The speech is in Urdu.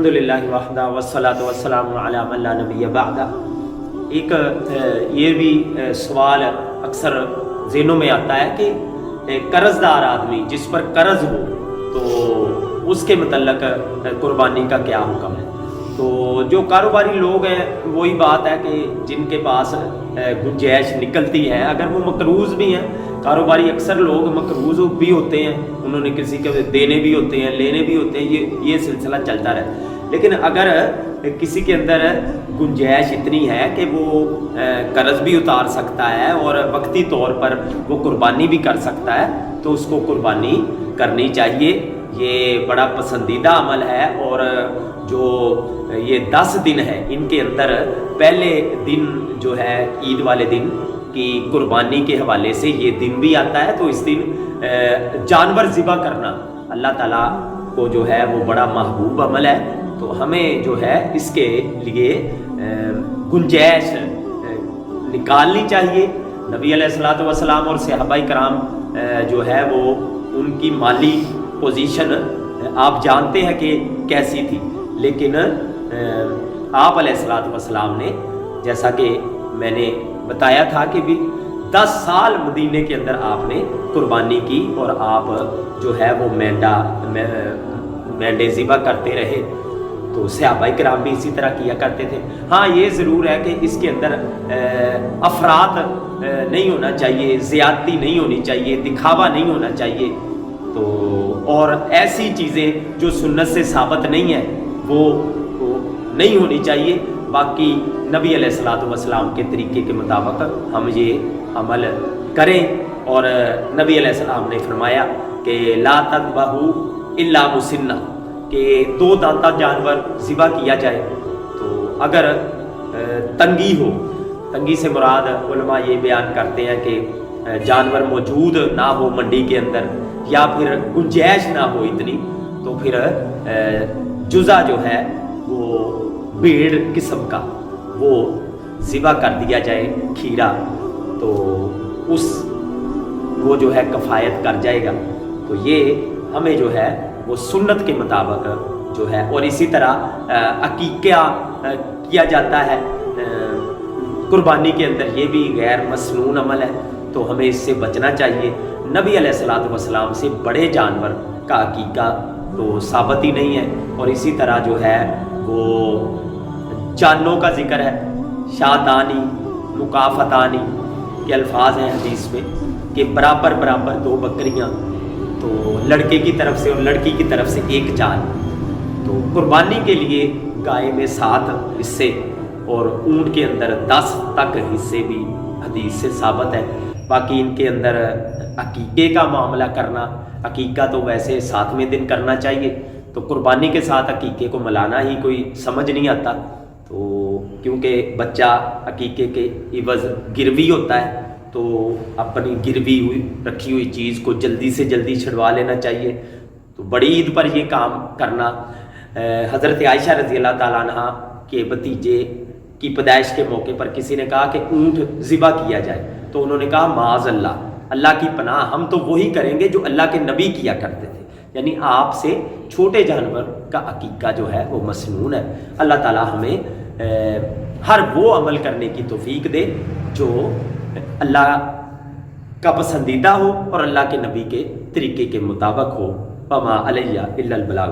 الحمدللہ وحدہ والصلاۃ والسلام علی من لا نبی بعدہ۔ ایک یہ بھی سوال اکثر ذہنوں میں آتا ہے کہ قرض دار آدمی جس پر قرض ہو تو اس کے متعلق قربانی کا کیا حکم ہے؟ تو جو کاروباری لوگ ہیں وہی بات ہے کہ جن کے پاس گنجائش نکلتی ہے، اگر وہ مقروض بھی ہیں، کاروباری اکثر لوگ مقروض بھی ہوتے ہیں، انہوں نے کسی کے دینے بھی ہوتے ہیں، لینے بھی ہوتے ہیں، یہ سلسلہ چلتا رہتا ہے۔ لیکن اگر کسی کے اندر گنجائش اتنی ہے کہ وہ قرض بھی اتار سکتا ہے اور وقتی طور پر وہ قربانی بھی کر سکتا ہے تو اس کو قربانی کرنی چاہیے۔ یہ بڑا پسندیدہ عمل ہے، اور جو یہ 10 دن ہے ان کے اندر پہلے دن جو ہے عید والے دن کی قربانی کے حوالے سے یہ دن بھی آتا ہے، تو اس دن جانور ذبح کرنا اللہ تعالیٰ کو جو ہے وہ بڑا محبوب عمل ہے، تو ہمیں جو ہے اس کے لیے گنجائش نکالنی چاہیے۔ نبی علیہ الصلوۃ والسلام اور صحابہ کرام جو ہے وہ ان کی مالی پوزیشن آپ جانتے ہیں کہ کیسی تھی، لیکن آپ علیہ الصلوۃ والسلام نے جیسا کہ میں نے بتایا تھا کہ بھی 10 سال مدینے کے اندر آپ نے قربانی کی، اور آپ جو ہے وہ مینڈے ذبح کرتے رہے، تو صحابہ کرام بھی اسی طرح کیا کرتے تھے۔ ہاں یہ ضرور ہے کہ اس کے اندر افراط نہیں ہونا چاہیے، زیادتی نہیں ہونی چاہیے، دکھاوا نہیں ہونا چاہیے، تو اور ایسی چیزیں جو سنت سے ثابت نہیں ہیں وہ نہیں ہونی چاہیے۔ باقی نبی علیہ الصلوۃ والسلام کے طریقے کے مطابق ہم یہ عمل کریں، اور نبی علیہ السلام نے فرمایا کہ لا تذبحوا الا مسنہ، کہ 2 دانتہ جانور ذبح کیا جائے، تو اگر تنگی ہو، تنگی سے مراد علماء یہ بیان کرتے ہیں کہ جانور موجود نہ ہو منڈی کے اندر، یا پھر گنجائش نہ ہو اتنی، تو پھر جزا جو ہے وہ بھیڑ قسم کا وہ ذبح کر دیا جائے، کھیرا، تو وہ جو ہے کفایت کر جائے گا۔ تو یہ ہمیں جو ہے وہ سنت کے مطابق جو ہے، اور اسی طرح عقیقہ کیا جاتا ہے قربانی کے اندر، یہ بھی غیر مسنون عمل ہے، تو ہمیں اس سے بچنا چاہیے۔ نبی علیہ الصلوۃ والسلام سے بڑے جانور کا عقیقہ تو ثابت ہی نہیں ہے، اور اسی طرح جو ہے وہ جانوں کا ذکر ہے، شاتانی مکافتانی کے الفاظ ہیں حدیث میں کہ برابر 2 بکریاں، تو لڑکے کی طرف سے اور لڑکی کی طرف سے 1 جان، تو قربانی کے لیے گائے میں 7 حصے اور اونٹ کے اندر 10 تک حصے بھی حدیث سے ثابت ہے۔ باقی ان کے اندر عقیقے کا معاملہ کرنا، عقیقہ تو ویسے 7ویں دن کرنا چاہیے، تو قربانی کے ساتھ عقیقے کو ملانا ہی کوئی سمجھ نہیں آتا، تو کیونکہ بچہ عقیقے کے عوض گروی ہوتا ہے، تو اپنی گروی ہوئی رکھی ہوئی چیز کو جلدی سے جلدی چھڑوا لینا چاہیے، تو بڑی عید پر یہ کام کرنا۔ حضرت عائشہ رضی اللہ تعالیٰ عنہ کے بھتیجے کی پیدائش کے موقع پر کسی نے کہا کہ اونٹ ذبح کیا جائے، تو انہوں نے کہا معاذ اللہ، اللہ کی پناہ، ہم تو وہی کریں گے جو اللہ کے نبی کیا کرتے تھے، یعنی آپ سے چھوٹے جانور کا عقیقہ جو ہے وہ مسنون ہے۔ اللہ تعالیٰ ہمیں ہر وہ عمل کرنے کی توفیق دے جو اللہ کا پسندیدہ ہو اور اللہ کے نبی کے طریقے کے مطابق ہو۔ وما علیہ الا البلاغ۔